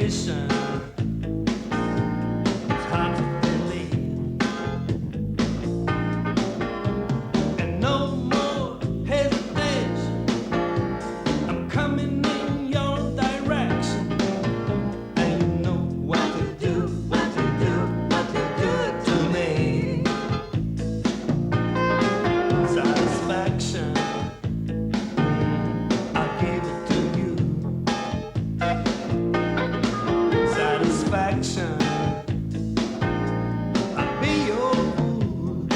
complication. It's hard to believe. And no more hesitation. I'm coming in your direction. And you know what to do, what to do, what to do to me. Satisfaction. I gave it to you. Satisfaction. I'll be your fool.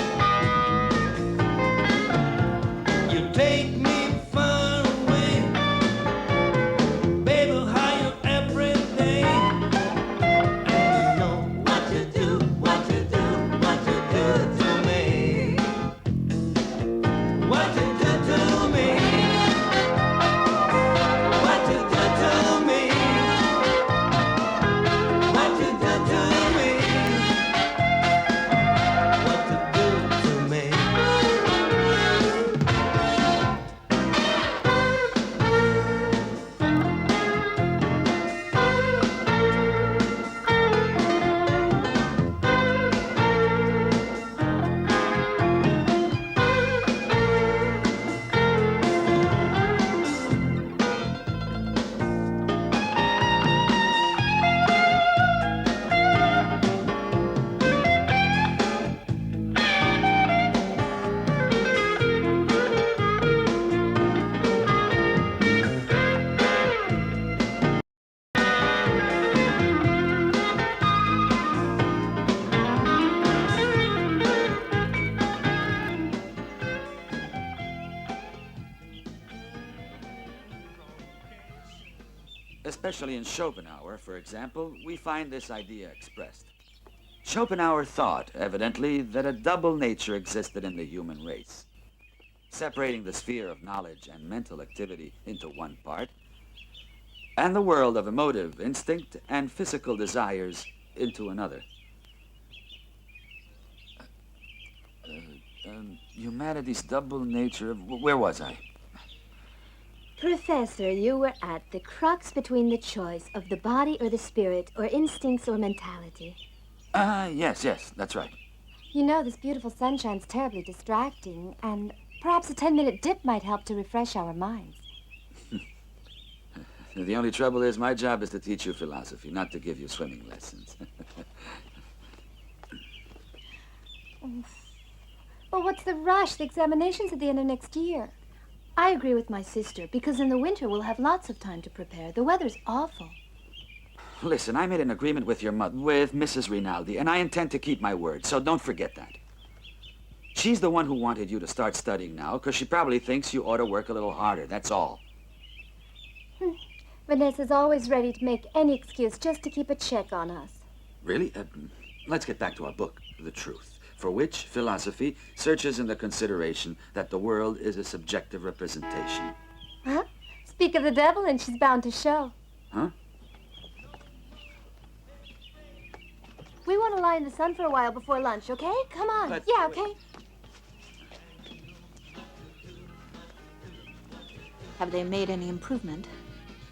You take me far away, baby, higher every day. And you know what to do, what to do, what to do to me. What to do to me. What to do to me. What to do to me. What to do to me. Especially in Schopenhauer, for example, we find this idea expressed. Schopenhauer thought, evidently, that a double nature existed in the human race, separating the sphere of knowledge and mental activity into one part, and the world of emotive instinct and physical desires into another. Humanity's double nature, where was I? Professor, you were at the crux between the choice of the body or the spirit, or instincts or mentality. Yes, that's right. You know, this beautiful sunshine's terribly distracting, and perhaps a 10-minute dip might help to refresh our minds. The only trouble is my job is to teach you philosophy, not to give you swimming lessons. But what's the rush? The examination's at the end of next year. I agree with my sister, because in the winter we'll have lots of time to prepare. The weather's awful. Listen, I made an agreement with your mother, with Mrs. Rinaldi, and I intend to keep my word, so don't forget that. She's the one who wanted you to start studying now, because she probably thinks you ought to work a little harder, that's all. Vanessa's always ready to make any excuse just to keep a check on us. Really? Let's get back to our book, The Truth, for which philosophy searches in the consideration that the world is a subjective representation. Huh? Speak of the devil and she's bound to show. Huh? We want to lie in the sun for a while before lunch, okay? Come on. But- Yeah, okay. Have they made any improvement?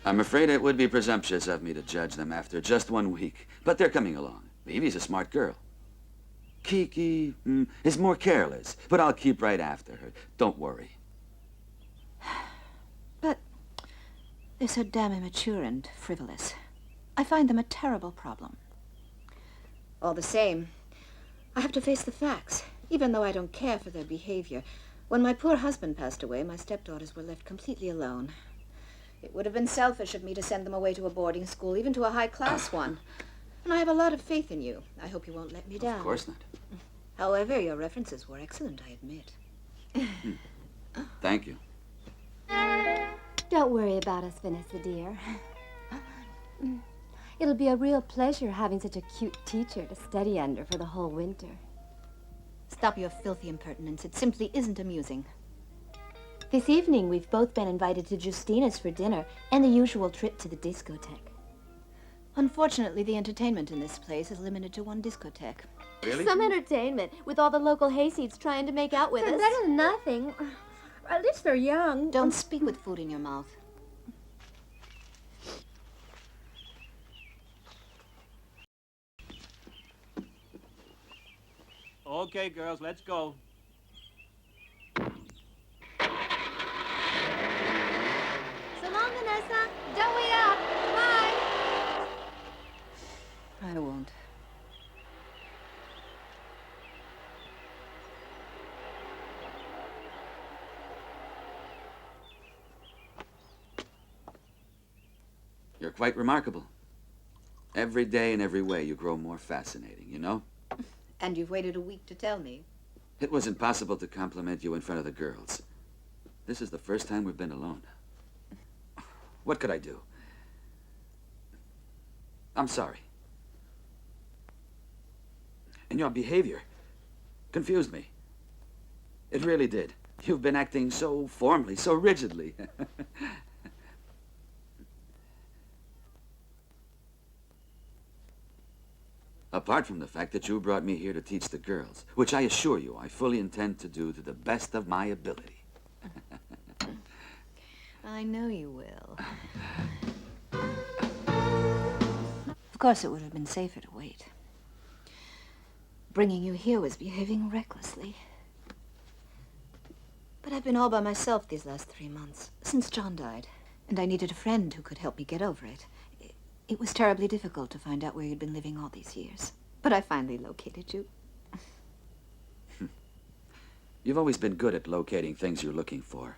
I'm afraid it would be presumptuous of me to judge them after just 1 week, but they're coming along. Vivi's a smart girl. Kiki is more careless, but I'll keep right after her. Don't worry. But they're so damn immature and frivolous. I find them a terrible problem. All the same, I have to face the facts, even though I don't care for their behavior. When my poor husband passed away, my stepdaughters were left completely alone. It would have been selfish of me to send them away to a boarding school, even to a high-class one. And I have a lot of faith in you. I hope you won't let me down. Of course not. However, your references were excellent, I admit. Thank you. Don't worry about us, Vanessa, dear. It'll be a real pleasure having such a cute teacher to study under for the whole winter. Stop your filthy impertinence. It simply isn't amusing. This evening, we've both been invited to Justina's for dinner and the usual trip to the discotheque. Unfortunately, the entertainment in this place is limited to one discotheque. Really? Some entertainment, with all the local hayseeds trying to make out with us. Better than nothing. At least they're young. Don't speak with food in your mouth. Okay, girls, let's go. So long, Vanessa. Don't wait up. Bye. I won't. You're quite remarkable. Every day in every way, you grow more fascinating, you know? And you've waited a week to tell me. It was impossible to compliment you in front of the girls. This is the first time we've been alone. What could I do? I'm sorry. And your behavior confused me. It really did. You've been acting so formally, so rigidly. Apart from the fact that you brought me here to teach the girls, which I assure you I fully intend to do to the best of my ability. I know you will. Of course, it would have been safer to wait. Bringing you here was behaving recklessly. But I've been all by myself these last 3 months, since John died. And I needed a friend who could help me get over it. It was terribly difficult to find out where you'd been living all these years. But I finally located you. You've always been good at locating things you're looking for.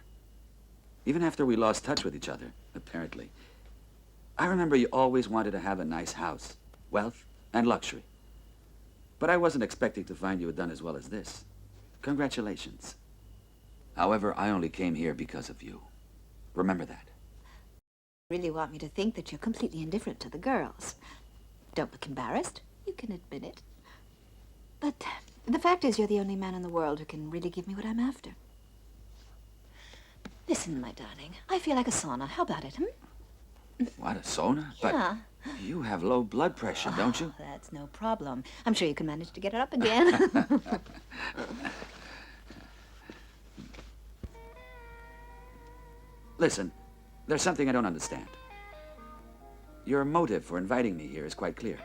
Even after we lost touch with each other, apparently. I remember you always wanted to have a nice house, wealth, and luxury. But I wasn't expecting to find you had done as well as this. Congratulations. However, I only came here because of you. Remember that. You really want me to think that you're completely indifferent to the girls. Don't look embarrassed. You can admit it. But the fact is, you're the only man in the world who can really give me what I'm after. Listen, my darling, I feel like a sauna. How about it, What, a sauna? Yeah. But you have low blood pressure, don't you? That's no problem. I'm sure you can manage to get it up again. Listen, there's something I don't understand. Your motive for inviting me here is quite clear.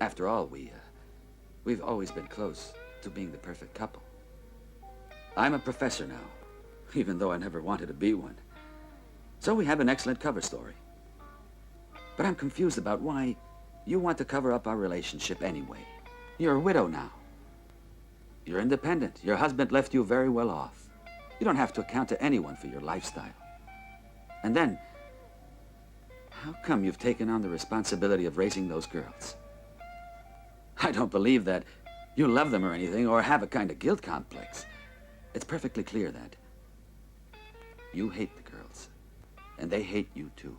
After all, we've always been close to being the perfect couple. I'm a professor now, even though I never wanted to be one. So we have an excellent cover story. But I'm confused about why you want to cover up our relationship anyway. You're a widow now. You're independent. Your husband left you very well off. You don't have to account to anyone for your lifestyle. And then, how come you've taken on the responsibility of raising those girls? I don't believe that you love them or anything, or have a kind of guilt complex. It's perfectly clear that you hate the girls, and they hate you too.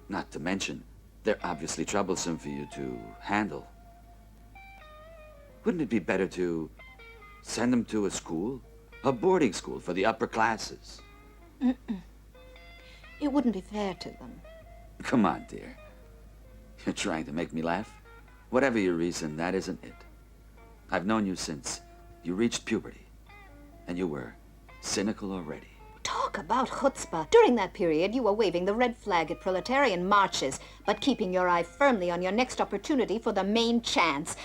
Not to mention, they're obviously troublesome for you to handle. Wouldn't it be better to send them to a school? A boarding school for the upper classes? It wouldn't be fair to them. Come on, dear. You're trying to make me laugh? Whatever your reason, that isn't it. I've known you since you reached puberty, and you were cynical already. Talk about chutzpah. During that period, you were waving the red flag at proletarian marches, but keeping your eye firmly on your next opportunity for the main chance.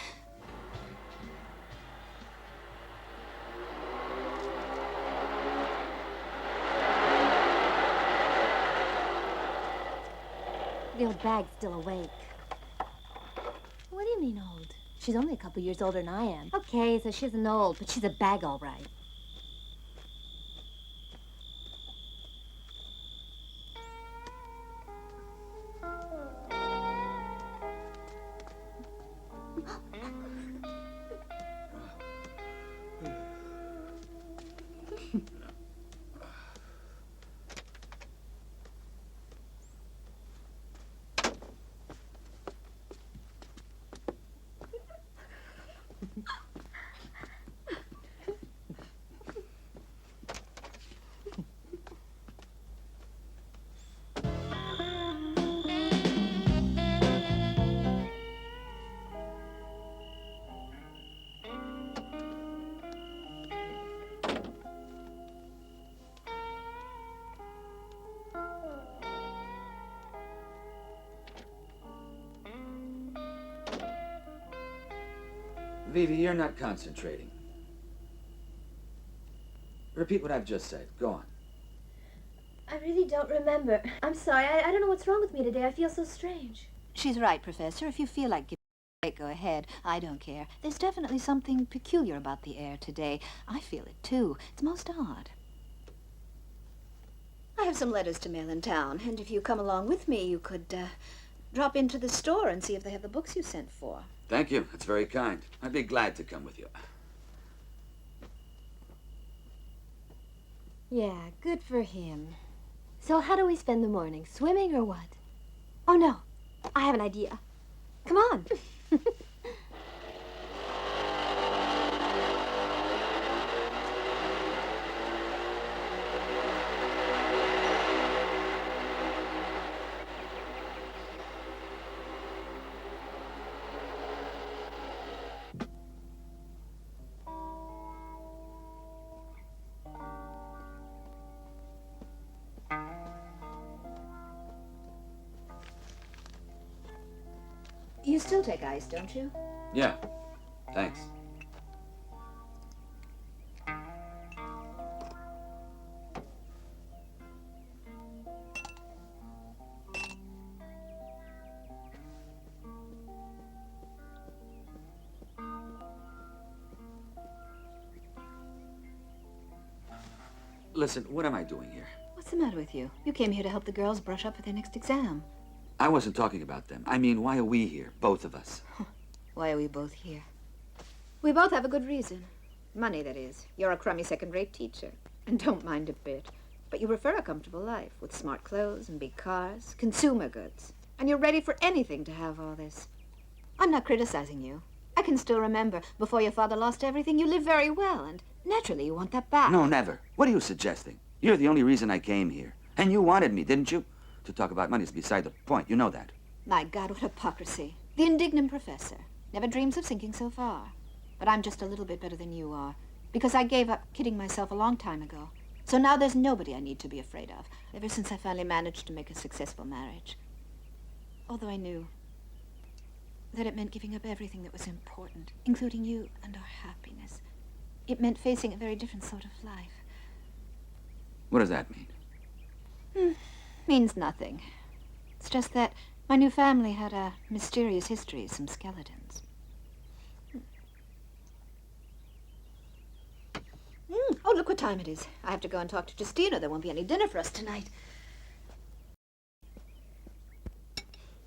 The old bag's still awake. What do you mean old? She's only a couple years older than I am. Okay, so she isn't old, but she's a bag all right. Vivi, you're not concentrating. Repeat what I've just said. Go on. I really don't remember. I'm sorry. I don't know what's wrong with me today. I feel so strange. She's right, Professor. If you feel like giving a break, go ahead. I don't care. There's definitely something peculiar about the air today. I feel it, too. It's most odd. I have some letters to mail in town, and if you come along with me, you could, drop into the store and see if they have the books you sent for. Thank you. That's very kind. I'd be glad to come with you. Yeah, good for him. So how do we spend the morning? Swimming or what? Oh, no. I have an idea. Come on. You still take ice, don't you? Yeah. Thanks. Listen, what am I doing here? What's the matter with you? You came here to help the girls brush up for their next exam. I wasn't talking about them. I mean, why are we here, both of us? Why are we both here? We both have a good reason. Money, that is. You're a crummy second-rate teacher, and don't mind a bit. But you prefer a comfortable life, with smart clothes and big cars, consumer goods. And you're ready for anything to have all this. I'm not criticizing you. I can still remember, before your father lost everything, you lived very well, and naturally you want that back. No, never. What are you suggesting? You're the only reason I came here. And you wanted me, didn't you? To talk about money is beside the point. You know that. My God, what hypocrisy. The indignant professor never dreams of sinking so far. But I'm just a little bit better than you are, because I gave up kidding myself a long time ago. So now there's nobody I need to be afraid of, ever since I finally managed to make a successful marriage. Although I knew that it meant giving up everything that was important, including you and our happiness. It meant facing a very different sort of life. What does that mean? Means nothing. It's just that my new family had a mysterious history, some skeletons. Oh, look what time it is. I have to go and talk to Justina. There won't be any dinner for us tonight.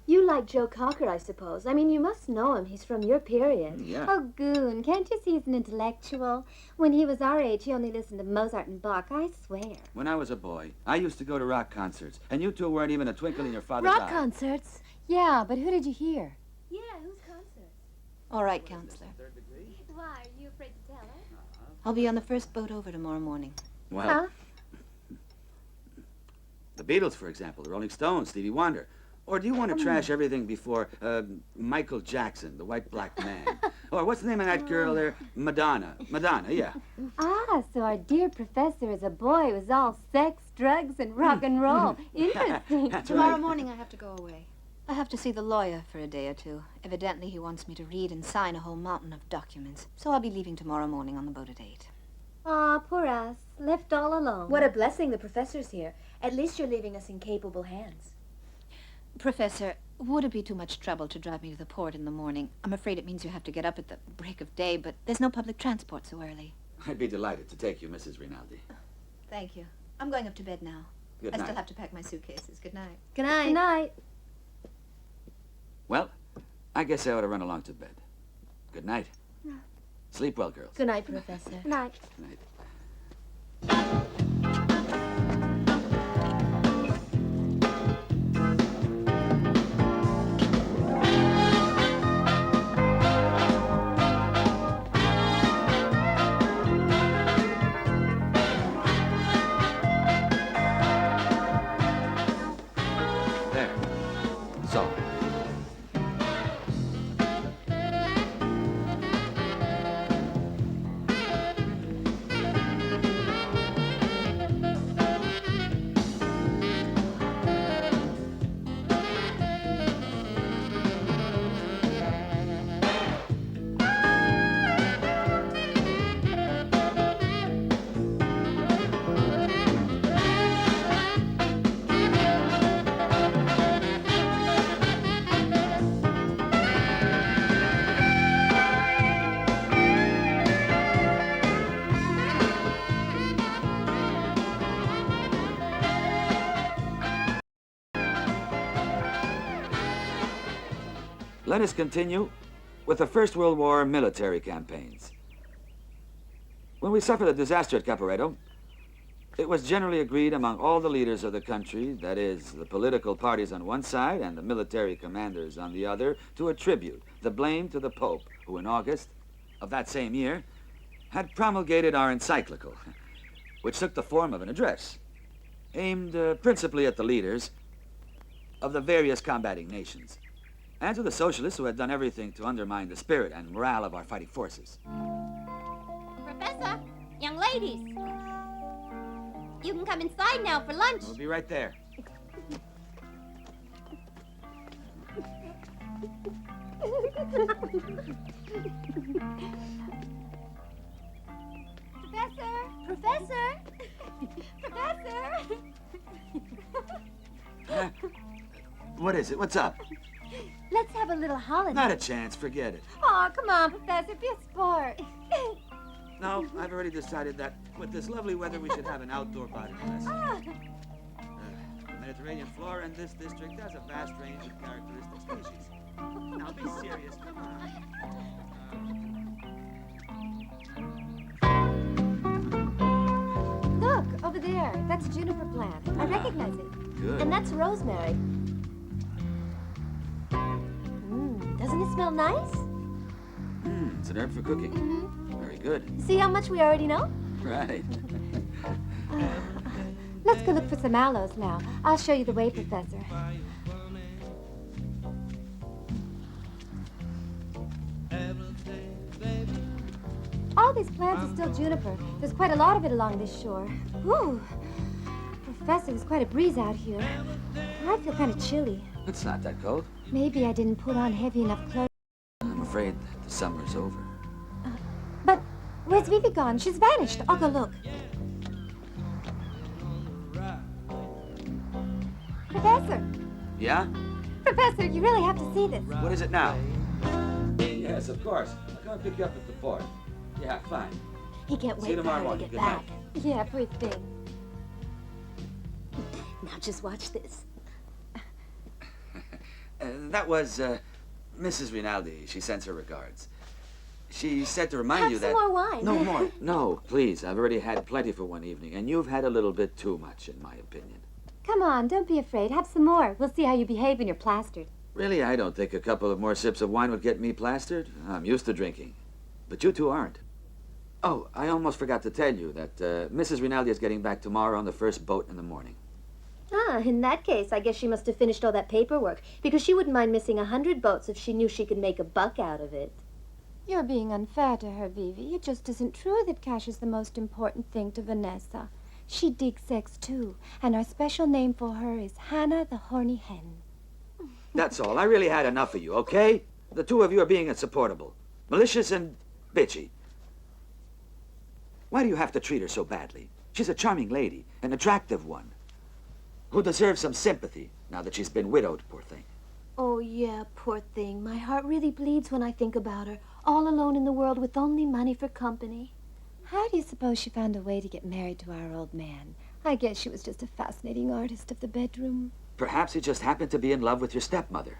You like Joe Cocker, I suppose. I mean, you must know him. He's from your period. Yeah. Oh, Goon, can't you see he's an intellectual? When he was our age, he only listened to Mozart and Bach, I swear. When I was a boy, I used to go to rock concerts, and you two weren't even a twinkle in your father's Rock eye. concerts? Yeah, but who did you hear? Yeah, whose concert? All right, Counselor. Why, are you afraid to tell her? I'll be on the first boat over tomorrow morning. Well, Huh? the Beatles, for example, the Rolling Stones, Stevie Wonder. Or do you want to trash everything before Michael Jackson, the white-black man? Or what's the name of that girl there? Madonna. Madonna, yeah. Ah, so our dear professor as a boy was all sex, drugs, and rock and roll. Interesting. That's Tomorrow right. morning I have to go away. I have to see the lawyer for a day or two. Evidently he wants me to read and sign a whole mountain of documents. So I'll be leaving tomorrow morning on the boat at 8. Aw, poor us. Left all alone. What a blessing the professor's here. At least you're leaving us in capable hands. Professor, would it be too much trouble to drive me to the port in the morning? I'm afraid it means you have to get up at the break of day, but there's no public transport so early. I'd be delighted to take you, Mrs. Rinaldi. Thank you. I'm going up to bed now. Good I night. still have to pack my suitcases. Good night. Good night. Good night. Well, I guess I ought to run along to bed. Good night. Sleep well, girls. Good night, Professor. Good night. Good night. There. So. Let us continue with the First World War military campaigns. When we suffered a disaster at Caporetto, it was generally agreed among all the leaders of the country, that is, the political parties on one side and the military commanders on the other, to attribute the blame to the Pope, who in August of that same year had promulgated our encyclical, which took the form of an address, aimed principally at the leaders of the various combating nations, and to the socialists who had done everything to undermine the spirit and morale of our fighting forces. Professor, young ladies, you can come inside now for lunch. We'll be right there. Professor! Professor! What is it? What's up? Let's have a little holiday. Not a chance. Forget it. Oh, come on, Professor. Be a sport. No, I've already decided that with this lovely weather, we should have an outdoor body lesson. The Mediterranean flora in this district has a vast range of characteristic species. Now, be serious. Come on. Look, over there. That's a juniper plant. I recognize it. Good. And that's rosemary. Doesn't it smell nice? It's an herb for cooking. Very good. See how much we already know? Right. Let's go look for some aloes now. I'll show you the way, Professor. All these plants are still juniper. There's quite a lot of it along this shore. Whew. Professor, there's quite a breeze out here. I feel kind of chilly. It's not that cold. Maybe I didn't put on heavy enough clothes. I'm afraid the summer's over. But where's Vivi gone? She's vanished. I'll go look. Professor! Yeah? Professor, you really have to see this. What is it now? Yes, of course. I'll come and pick you up at the port. Yeah, fine. He can't See you wait for tomorrow her to morning. get Good back. night. Yeah, poor thing. Now just watch this. That was Mrs. Rinaldi. She sends her regards. She said to remind you that... Have some more wine. No more. No, please. I've already had plenty for one evening, and you've had a little bit too much, in my opinion. Come on, don't be afraid. Have some more. We'll see how you behave when you're plastered. Really, I don't think a couple of more sips of wine would get me plastered. I'm used to drinking. But you two aren't. Oh, I almost forgot to tell you that Mrs. Rinaldi is getting back tomorrow on the first boat in the morning. Ah, in that case, I guess she must have finished all that paperwork, because she wouldn't mind missing 100 boats if she knew she could make a buck out of it. You're being unfair to her, Vivi. It just isn't true that cash is the most important thing to Vanessa. She digs sex, too, and our special name for her is Hannah the Horny Hen. That's all. I really had enough of you, okay? The two of you are being insupportable. Malicious and bitchy. Why do you have to treat her so badly? She's a charming lady, an attractive one, who deserves some sympathy now that she's been widowed, poor thing. Oh, yeah, poor thing. My heart really bleeds when I think about her, all alone in the world with only money for company. How do you suppose she found a way to get married to our old man? I guess she was just a fascinating artist of the bedroom. Perhaps he just happened to be in love with your stepmother.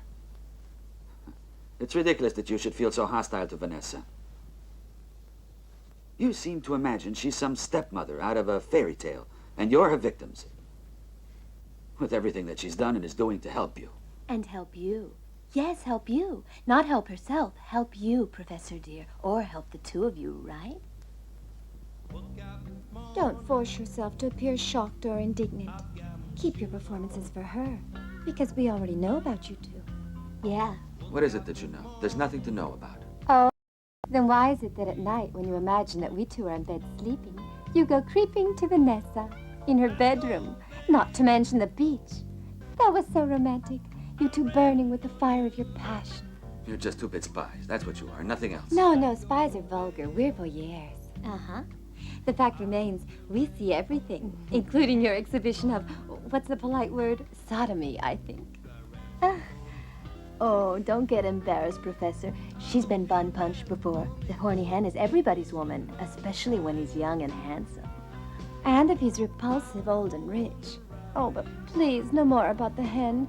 It's ridiculous that you should feel so hostile to Vanessa. You seem to imagine she's some stepmother out of a fairy tale, and you're her victims. With everything that she's done and is doing to help you. And help you. Yes, help you. Not help herself. Help you, Professor dear. Or help the two of you, right? Don't force yourself to appear shocked or indignant. Keep your performances for her, because we already know about you two. Yeah. What is it that you know? There's nothing to know about. Oh, then why is it that at night, when you imagine that we two are in bed sleeping, you go creeping to Vanessa in her bedroom, not to mention the beach? That was so romantic, you two burning with the fire of your passion. You're just two-bit spies. That's what you are, nothing else. No, spies are vulgar. We're voyeurs. Uh-huh. The fact remains, we see everything, including your exhibition of, what's the polite word? Sodomy, I think. Oh, don't get embarrassed, Professor. She's been bun punched before. The horny hen is everybody's woman, especially when he's young and handsome. And if he's repulsive, old, and rich. Oh, but please, no more about the hen.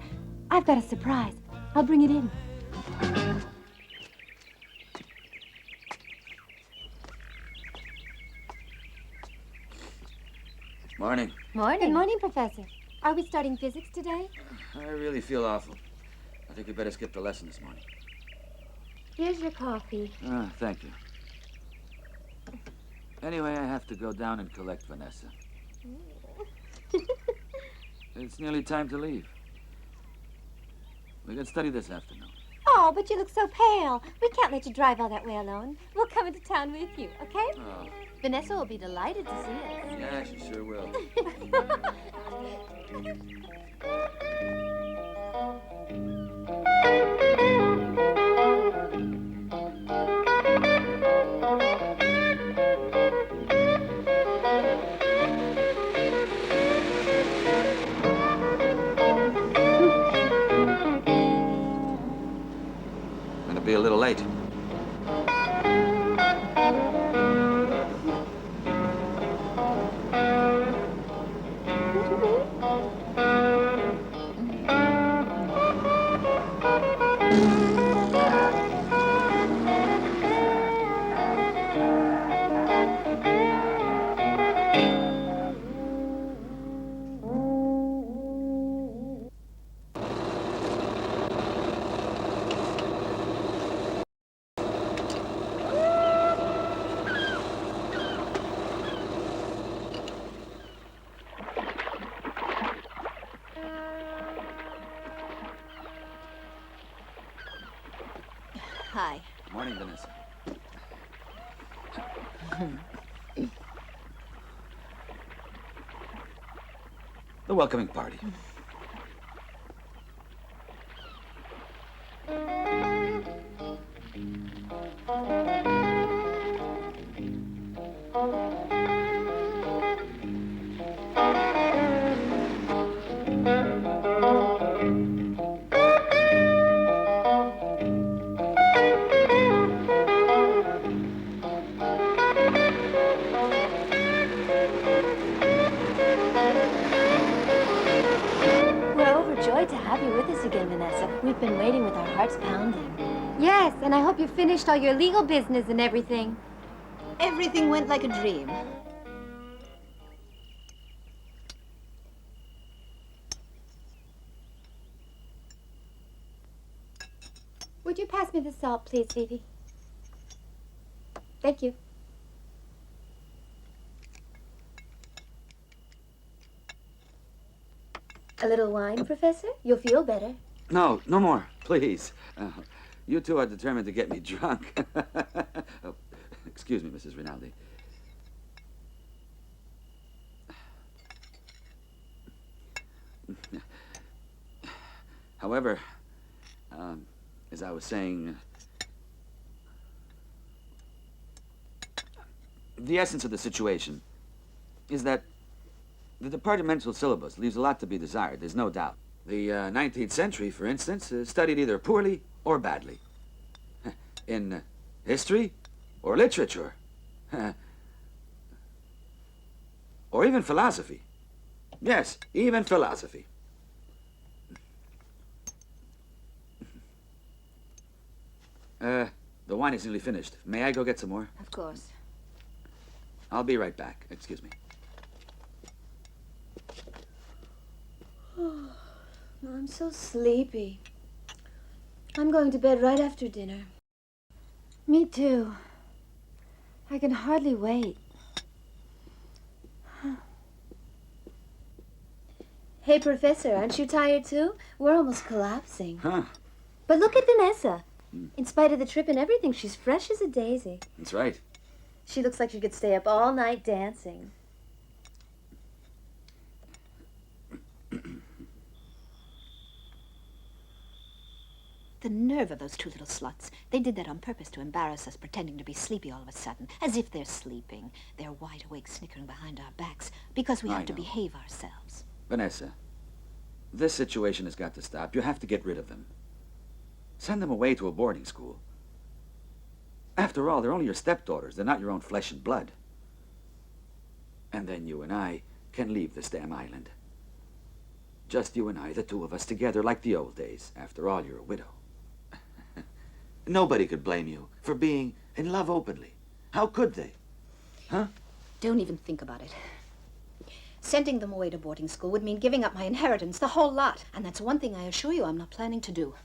I've got a surprise. I'll bring it in. Morning. Morning. Good morning, Professor. Are we starting physics today? I really feel awful. I think we better skip the lesson this morning. Here's your coffee. Ah, thank you. Anyway, I have to go down and collect Vanessa. It's nearly time to leave. We can study this afternoon. Oh, but you look so pale. We can't let you drive all that way alone. We'll come into town with you, okay? Oh, Vanessa will be delighted to see us. yeah, she sure will. Gonna be a little late. Hi. Morning, Vanessa. The welcoming party. We're overjoyed to have you with us again, Vanessa. We've been waiting with our hearts pounding. Yes, and I hope you finished all your legal business and everything. Everything went like a dream. Would you pass me the salt, please, Phoebe? Thank you. A little wine, Professor? You'll feel better. No, no more, please. You two are determined to get me drunk. Oh, excuse me, Mrs. Rinaldi. However, as I was saying, the essence of the situation is that the departmental syllabus leaves a lot to be desired, there's no doubt. The 19th century, for instance, studied either poorly or badly. In history or literature, or even philosophy. Yes, even philosophy. The wine is nearly finished. May I go get some more? Of course. I'll be right back. Excuse me. Oh, I'm so sleepy. I'm going to bed right after dinner. Me too. I can hardly wait. Hey, Professor, aren't you tired too? We're almost collapsing. Huh, But look at Vanessa. In spite of the trip and everything, she's fresh as a daisy. that's right. She looks like she could stay up all night dancing. The nerve of those two little sluts. They did that on purpose to embarrass us, pretending to be sleepy all of a sudden. As if they're sleeping. They're wide awake, snickering behind our backs, because we I have to know. behave ourselves. Vanessa, this situation has got to stop. You have to get rid of them. Send them away to a boarding school. After all, they're only your stepdaughters. They're not your own flesh and blood. And then you and I can leave this damn island. Just you and I, the two of us together like the old days. After all, you're a widow. Nobody could blame you for being in love openly. How could they? Huh? Don't even think about it. Sending them away to boarding school would mean giving up my inheritance, the whole lot. And that's one thing I assure you I'm not planning to do.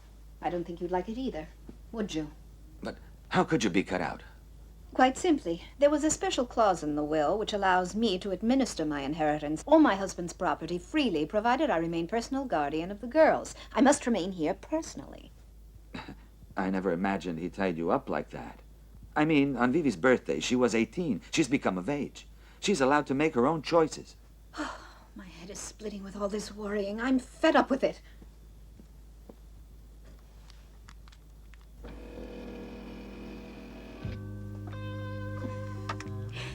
I don't think you'd like it either, would you? But how could you be cut out? Quite simply, there was a special clause in the will which allows me to administer my inheritance or my husband's property freely, provided I remain personal guardian of the girls. I must remain here personally. I never imagined he tied you up like that. I mean, on Vivi's birthday, she was 18. She's become of age. She's allowed to make her own choices. My head is splitting with all this worrying. I'm fed up with it.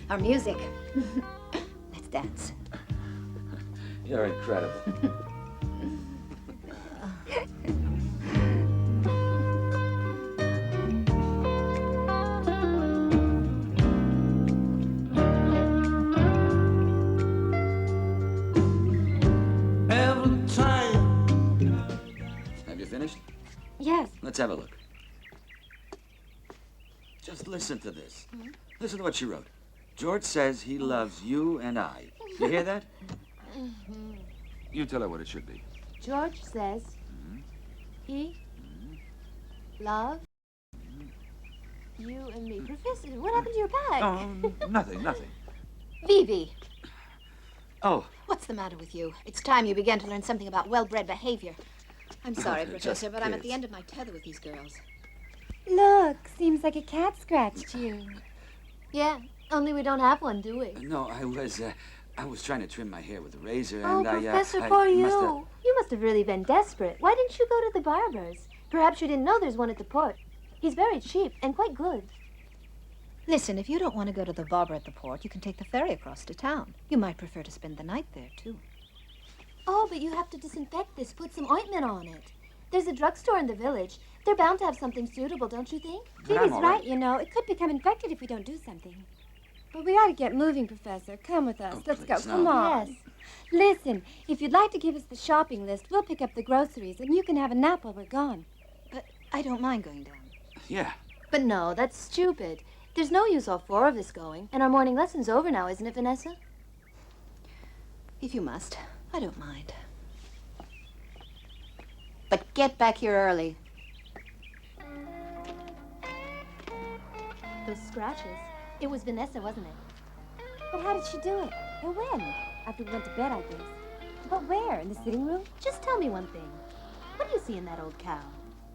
Our music. Let's dance. You're incredible. Every time. Have you finished? Yes. Let's have a look. Just listen to this. Listen to what she wrote. George says he loves you and I. You hear that? You tell her what it should be. George says he love you and me. Professor, what happened to your bag? Oh, nothing. Vivi, Oh, what's the matter with you? It's time you began to learn something about well-bred behavior. I'm sorry, they're Professor, just but I'm at the kids. end of my tether with these girls. Look, seems like a cat scratched you. Yeah, only we don't have one, do we? no, I was trying to trim my hair with a razor, Oh, and Professor, I poor you. must have- You must have really been desperate. Why didn't you go to the barber's? Perhaps you didn't know there's one at the port. He's very cheap and quite good. Listen, if you don't want to go to the barber at the port, you can take the ferry across to town. You might prefer to spend the night there, too. Oh, but you have to disinfect this, put some ointment on it. There's a drugstore in the village. They're bound to have something suitable, don't you think? But I'm Phoebe's all right, you know. It could become infected if we don't do something. But we ought to get moving, Professor. Come with us. Oh, Let's go. please, no. Come on. Yes. Listen, if you'd like to give us the shopping list, we'll pick up the groceries, and you can have a nap while we're gone. But I don't mind going down. Yeah. But no, that's stupid. There's no use all four of us going. And our morning lesson's over now, isn't it, Vanessa? If you must, I don't mind. But get back here early. Those scratches. It was Vanessa, wasn't it? But how did she do it? And when? After we went to bed, I guess. But where? In the sitting room? Just tell me one thing. What do you see in that old cow?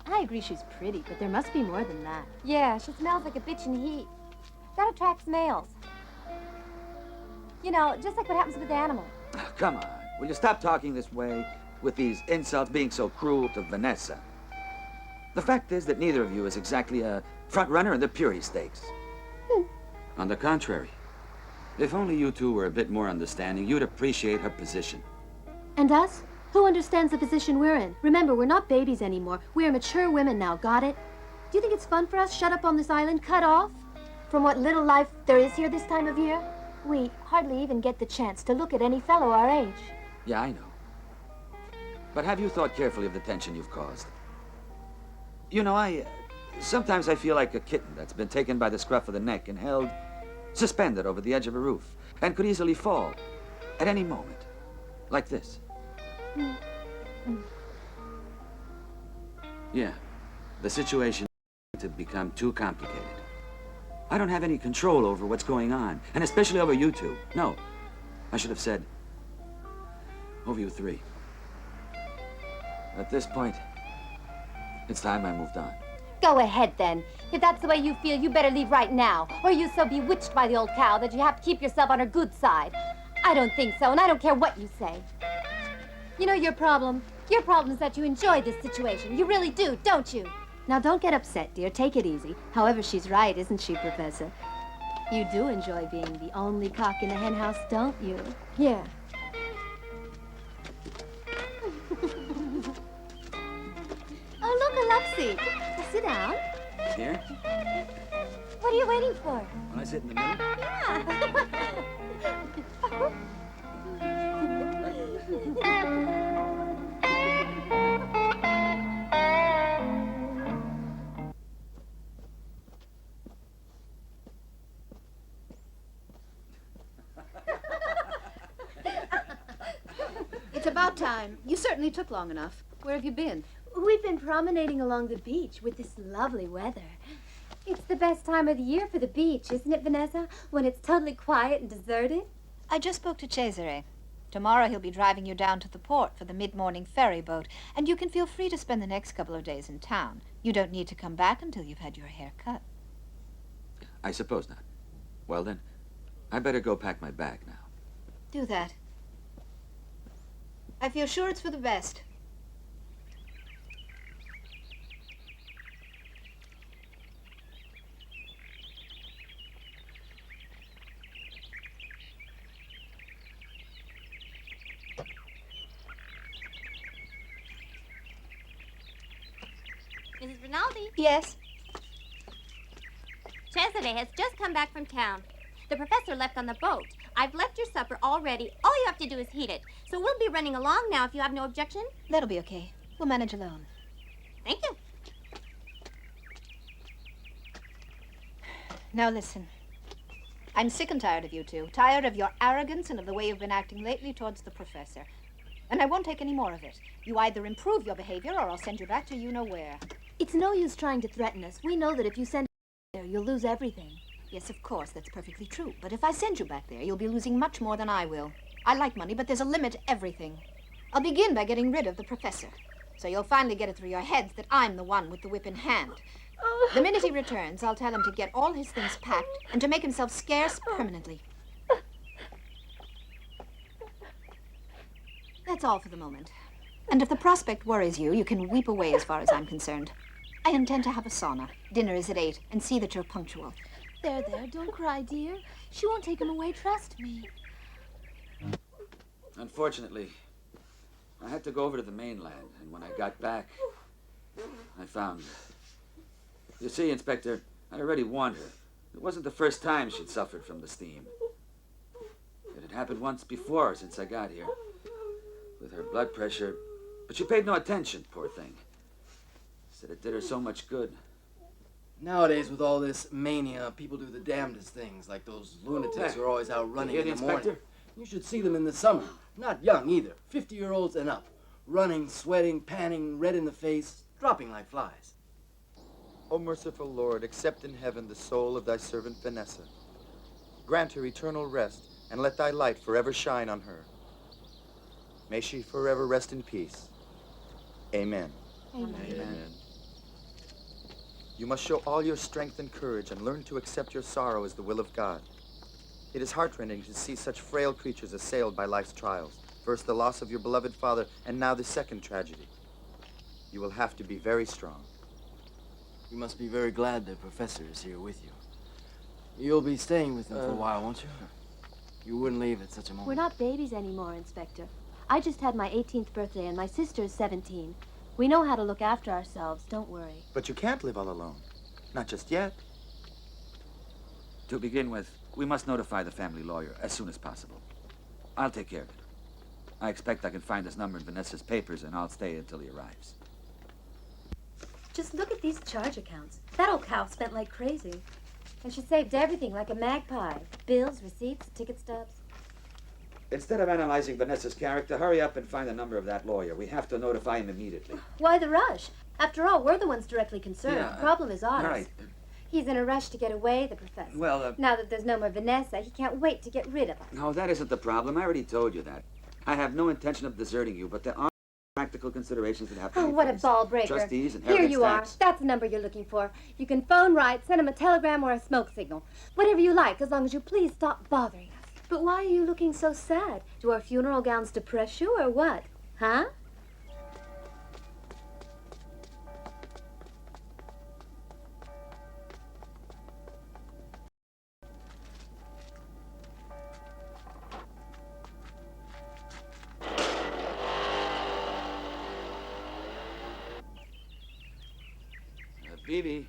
I agree she's pretty, but there must be more than that. Yeah, she smells like a bitch in heat. That attracts males. You know, just like what happens with animals. Come on. Will you stop talking this way with these insults being so cruel to Vanessa? The fact is that neither of you is exactly a front runner in the Purity Stakes. On the contrary, if only you two were a bit more understanding, you'd appreciate her position. And us? Who understands the position we're in? Remember, we're not babies anymore. We're mature women now, got it? Do you think it's fun for us, shut up on this island, cut off from what little life there is here this time of year? We hardly even get the chance to look at any fellow our age. Yeah, I know. But have you thought carefully of the tension you've caused? You know, sometimes I feel like a kitten that's been taken by the scruff of the neck and held suspended over the edge of a roof and could easily fall at any moment, like this. Yeah, the situation to become too complicated. I don't have any control over what's going on, and especially over you two. No, I should have said over you three. At this point, it's time I moved on. Go ahead, then. If that's the way you feel, you better leave right now. Or you're so bewitched by the old cow that you have to keep yourself on her good side. I don't think so, and I don't care what you say. You know your problem? Your problem is that you enjoy this situation. You really do, don't you? Now, don't get upset, dear. Take it easy. However, she's right, isn't she, Professor? You do enjoy being the only cock in the hen house, don't you? Yeah. Oh, look, a love seat. Now, sit down. Here? What are you waiting for? When I sit in the middle? about time. You certainly took long enough. Where have you been? We've been promenading along the beach with this lovely weather. It's the best time of the year for the beach, isn't it, Vanessa? When it's totally quiet and deserted. I just spoke to Cesare. Tomorrow he'll be driving you down to the port for the mid-morning ferry boat, and you can feel free to spend the next couple of days in town. You don't need to come back until you've had your hair cut. I suppose not. Well then, I better go pack my bag now. Do that. I feel sure it's for the best. Mrs. Rinaldi, Yes? Cesare has just come back from town. The professor left on the boat. I've left your supper all ready. All you have to do is heat it. So we'll be running along now if you have no objection. That'll be okay. We'll manage alone. Thank you. Now listen. I'm sick and tired of you two. Tired of your arrogance and of the way you've been acting lately towards the professor. And I won't take any more of it. You either improve your behavior or I'll send you back to you-know-where. It's no use trying to threaten us. We know that if you send there, you'll lose everything. Yes, of course, that's perfectly true. But if I send you back there, you'll be losing much more than I will. I like money, but there's a limit to everything. I'll begin by getting rid of the professor. So you'll finally get it through your heads that I'm the one with the whip in hand. The minute he returns, I'll tell him to get all his things packed and to make himself scarce permanently. That's all for the moment. And if the prospect worries you, you can weep away as far as I'm concerned. I intend to have a sauna. Dinner is at 8, and see that you're punctual. There, don't cry, dear. She won't take him away, trust me. Unfortunately, I had to go over to the mainland, and when I got back, I found... You see, Inspector, I already warned her. It wasn't the first time she'd suffered from the steam. It had happened once before since I got here, with her blood pressure, but she paid no attention, poor thing. Said it did her so much good. Nowadays, with all this mania, people do the damnedest things, like those lunatics who are always out running in the morning. Inspector? You should see them in the summer. Not young either. 50-year-olds and up. Running, sweating, panting, red in the face, dropping like flies. O merciful Lord, accept in heaven the soul of thy servant Vanessa. Grant her eternal rest, and let thy light forever shine on her. May she forever rest in peace. Amen. Amen. Amen. You must show all your strength and courage and learn to accept your sorrow as the will of God. It is heartrending to see such frail creatures assailed by life's trials. First the loss of your beloved father, and now the second tragedy. You will have to be very strong. You must be very glad the professor is here with you. You'll be staying with him for a while, won't you? You wouldn't leave at such a moment. We're not babies anymore, Inspector. I just had my 18th birthday and my sister is 17. We know how to look after ourselves, don't worry. But you can't live all alone. Not just yet. To begin with, we must notify the family lawyer as soon as possible. I'll take care of it. I expect I can find his number in Vanessa's papers, and I'll stay until he arrives. Just look at these charge accounts. That old cow spent like crazy. And she saved everything like a magpie. Bills, receipts, ticket stubs. Instead of analyzing Vanessa's character, hurry up and find the number of that lawyer. We have to notify him immediately. Why the rush? After all, we're the ones directly concerned. Yeah, The problem is ours. All right. He's in a rush to get away, the professor. Well, Now that there's no more Vanessa, he can't wait to get rid of her. no, that isn't the problem. I already told you that. I have no intention of deserting you, but there are practical considerations that have to Oh, be what a faced. ball breaker. Trustees and Here inheritance you are. tax. That's the number you're looking for. You can phone right, send him a telegram or a smoke signal. Whatever you like, as long as you please stop bothering us. But why are you looking so sad? Do our funeral gowns depress you or what? Huh? Phoebe,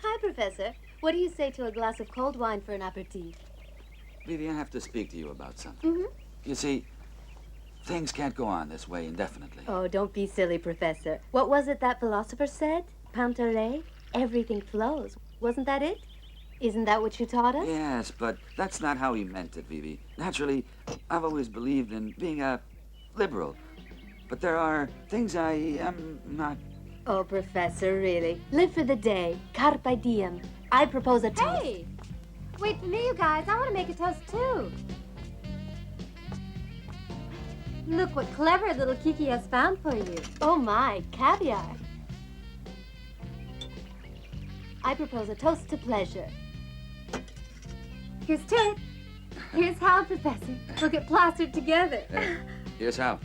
Hi, Professor. What do you say to a glass of cold wine for an aperitif? Phoebe, I have to speak to you about something. Mm-hmm. You see, things can't go on this way indefinitely. Oh, don't be silly, Professor. What was it that philosopher said? Pantalé? Everything flows. Wasn't that it? Isn't that what you taught us? Yes, but that's not how he meant it, Phoebe. Naturally, I've always believed in being a liberal. But there are things I am not... Oh, Professor, really. Live for the day. Carpe diem. I propose a toast. Hey! Wait for me, you guys. I want to make a toast, too. Look what clever little Kiki has found for you. Oh, my. Caviar. I propose a toast to pleasure. Here's to it. Here's how, Professor. We'll get plastered together. Here's how.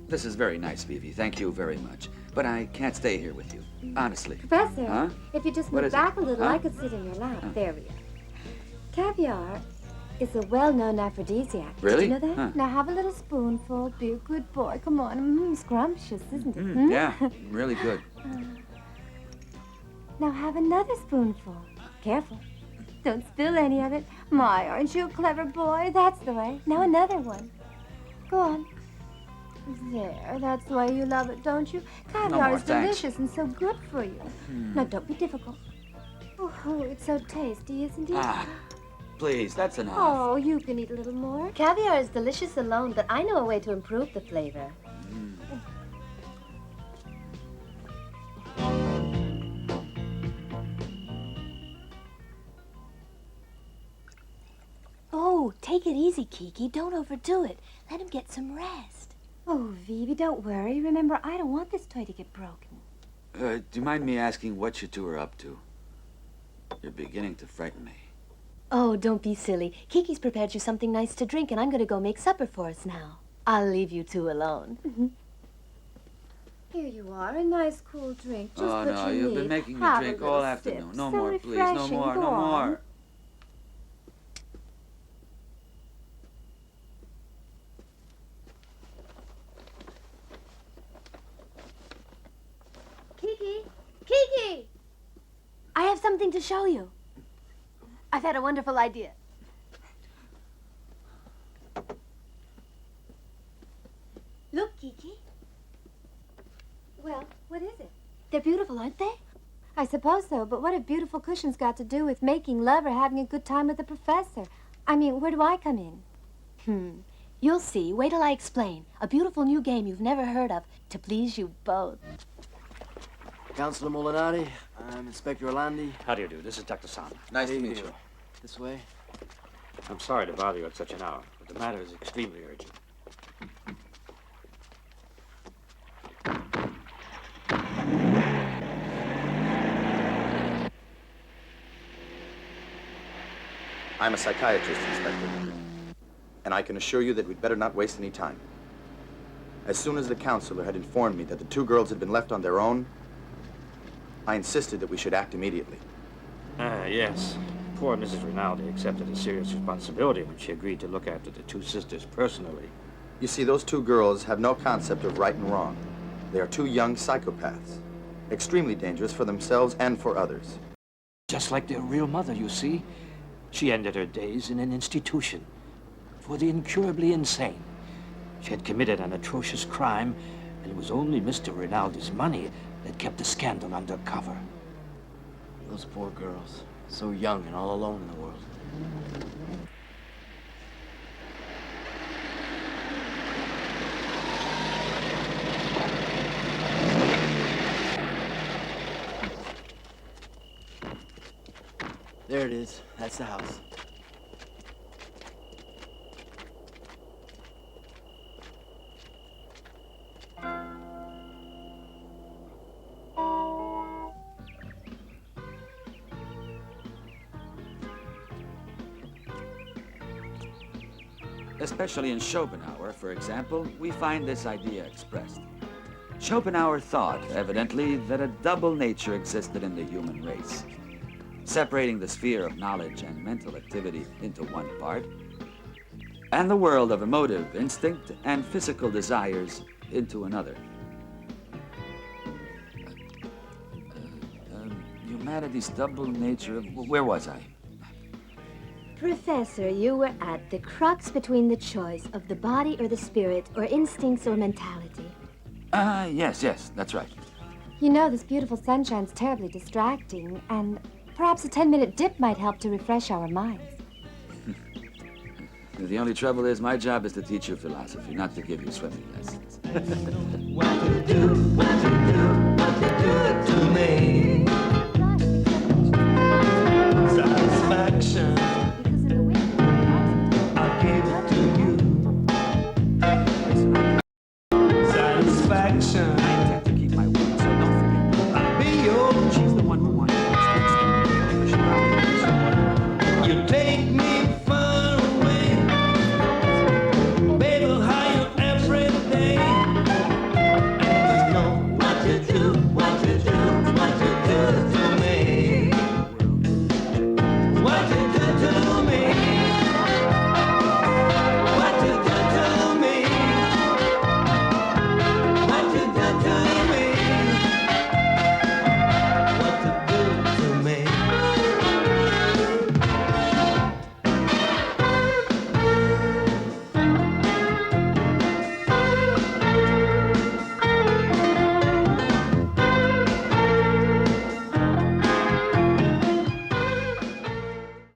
This is very nice, Vivi. Thank you very much. But I can't stay here with you. Honestly. Professor, Huh? if you just What move is it? back a little, Huh? I could sit in your lap. Huh. There we are. Caviar is a well-known aphrodisiac. Really? Did you know that? Huh. Now have a little spoonful. Be a good boy. Come on. Scrumptious, isn't it? Yeah, really good. Now have another spoonful. Careful. Don't spill any of it. My, aren't you a clever boy? That's the way. Now another one. Go on. There, that's the way you love it, don't you? Caviar more, is thanks. delicious and so good for you. Now don't be difficult. Oh, it's so tasty, isn't it? Ah, please, that's enough. Oh, you can eat a little more. Caviar is delicious alone, but I know a way to improve the flavor. Oh, take it easy, Kiki. Don't overdo it. Let him get some rest. Oh, Vivi, don't worry. Remember, I don't want this toy to get broken. Do you mind me asking what you two are up to? You're beginning to frighten me. Oh, don't be silly. Kiki's prepared you something nice to drink, and I'm going to go make supper for us now. I'll leave you two alone. Here you are, a nice cool drink. Just Oh, what no, you you've need. been making me Have a drink little all sip. afternoon. No So more, please. No refreshing. more, Go no on. more. Kiki! Kiki! I have something to show you. I've had a wonderful idea. Look, Kiki. Well, what is it? They're beautiful, aren't they? I suppose so, but what have beautiful cushions got to do with making love or having a good time with the professor? I mean, where do I come in? You'll see. Wait till I explain. A beautiful new game you've never heard of to please you both. Counselor Molinari, I'm Inspector Orlandi. How do you do? This is Dr. Sana. Nice to meet you. This way. I'm sorry to bother you at such an hour, but the matter is extremely urgent. I'm a psychiatrist, Inspector. And I can assure you that we'd better not waste any time. As soon as the counselor had informed me that the two girls had been left on their own, I insisted that we should act immediately. Yes. Poor Mrs. Rinaldi accepted a serious responsibility when she agreed to look after the two sisters personally. You see, those two girls have no concept of right and wrong. They are two young psychopaths, extremely dangerous for themselves and for others. Just like their real mother, you see. She ended her days in an institution for the incurably insane. She had committed an atrocious crime, and it was only Mr. Rinaldi's money that kept the scandal under cover. Those poor girls, so young and all alone in the world. There it is. That's the house. Especially in Schopenhauer, for example, we find this idea expressed. Schopenhauer thought, evidently, that a double nature existed in the human race, separating the sphere of knowledge and mental activity into one part, and the world of emotive instinct and physical desires into another. Humanity's double nature, where was I? Professor, you were at the crux between the choice of the body or the spirit, or instincts or mentality. Yes, that's right. You know, this beautiful sunshine's terribly distracting, and perhaps a 10-minute dip might help to refresh our minds. The only trouble is my job is to teach you philosophy, not to give you swimming lessons. What to do to me?